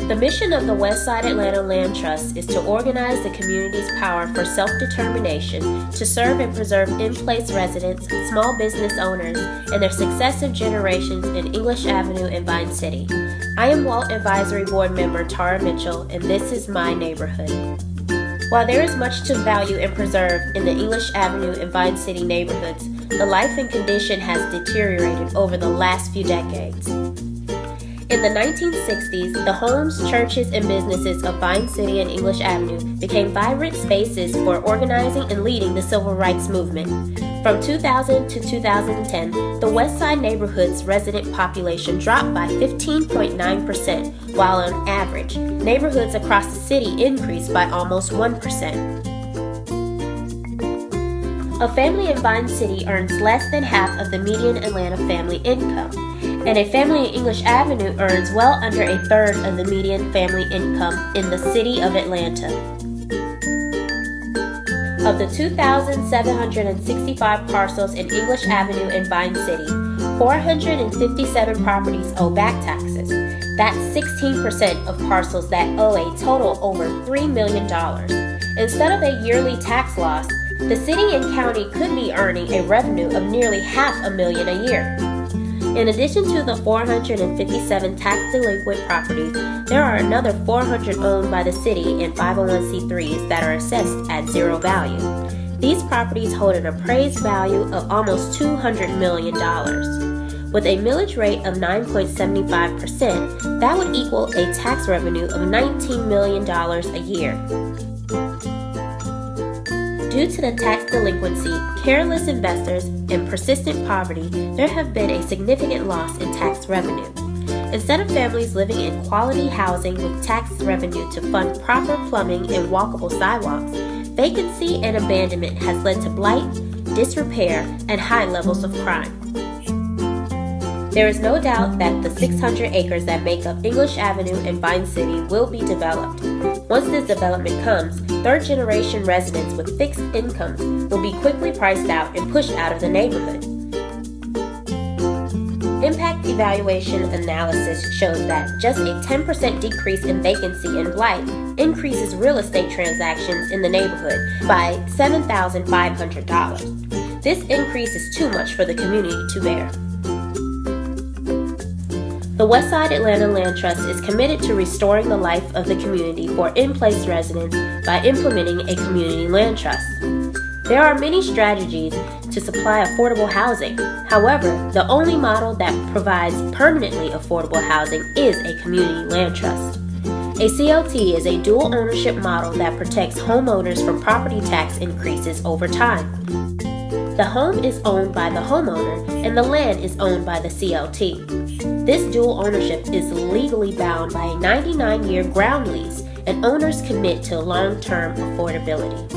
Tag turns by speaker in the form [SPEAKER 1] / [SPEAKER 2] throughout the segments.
[SPEAKER 1] The mission of the Westside Atlanta Land Trust is to organize the community's power for self-determination, to serve and preserve in-place residents, small business owners, and their successive generations in English Avenue and Vine City. I am WALT Advisory Board member Tara Mitchell, and this is my neighborhood. While there is much to value and preserve in the English Avenue and Vine City neighborhoods, the life and condition has deteriorated over the last few decades. In the 1960s, the homes, churches, and businesses of Vine City and English Avenue became vibrant spaces for organizing and leading the civil rights movement. From 2000 to 2010, the Westside neighborhood's resident population dropped by 15.9%, while on average, neighborhoods across the city increased by almost 1%. A family in Vine City earns less than half of the median Atlanta family income, and a family in English Avenue earns well under a third of the median family income in the city of Atlanta. Of the 2,765 parcels in English Avenue and Vine City, 457 properties owe back taxes. That's 16% of parcels that owe a total over $3 million. Instead of a yearly tax loss, the city and county could be earning a revenue of nearly $500,000 a year. In addition to the 457 tax delinquent properties, there are another 400 owned by the city and 501c3s that are assessed at zero value. These properties hold an appraised value of almost $200 million. With a millage rate of 9.75%, that would equal a tax revenue of $19 million a year. Due to the tax delinquency, careless investors, and persistent poverty, there have been a significant loss in tax revenue. Instead of families living in quality housing with tax revenue to fund proper plumbing and walkable sidewalks, vacancy and abandonment has led to blight, disrepair, and high levels of crime. There is no doubt that the 600 acres that make up English Avenue and Vine City will be developed. Once this development comes, third-generation residents with fixed incomes will be quickly priced out and pushed out of the neighborhood. Impact evaluation analysis shows that just a 10% decrease in vacancy and blight increases real estate transactions in the neighborhood by $7,500. This increase is too much for the community to bear. The Westside Atlanta Land Trust is committed to restoring the life of the community for in-place residents by implementing a community land trust. There are many strategies to supply affordable housing. However, the only model that provides permanently affordable housing is a community land trust. A CLT is a dual ownership model that protects homeowners from property tax increases over time. The home is owned by the homeowner and the land is owned by the CLT. This dual ownership is legally bound by a 99-year ground lease, and owners commit to long-term affordability.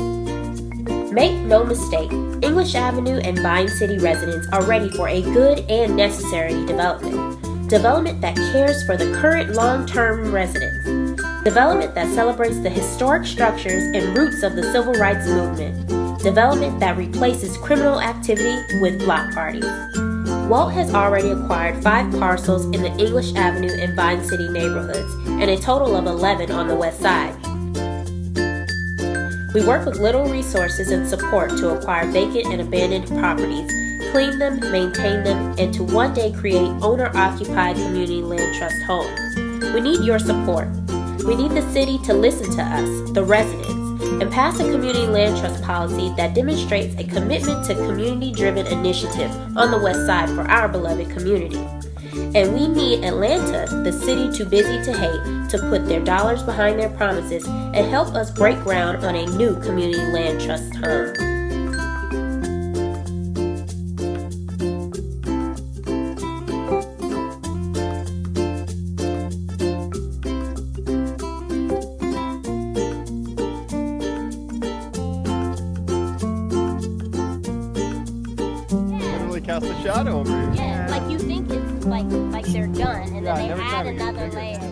[SPEAKER 1] Make no mistake, English Avenue and Vine City residents are ready for a good and necessary development. Development that cares for the current long-term residents. Development that celebrates the historic structures and roots of the civil rights movement. Development that replaces criminal activity with block parties. WALT has already acquired 5 parcels in the English Avenue and Vine City neighborhoods and a total of 11 on the west side. We work with little resources and support to acquire vacant and abandoned properties, clean them, maintain them, and to one day create owner-occupied community land trust homes. We need your support. We need the city to listen to us, the residents, and pass a community land trust policy that demonstrates a commitment to community-driven initiative on the west side for our beloved community. And we need Atlanta, the city too busy to hate, to put their dollars behind their promises and help us break ground on a new community land trust home.
[SPEAKER 2] Cast a shadow over you.
[SPEAKER 3] Yeah, like you think it's like they're done, and then they add another layer.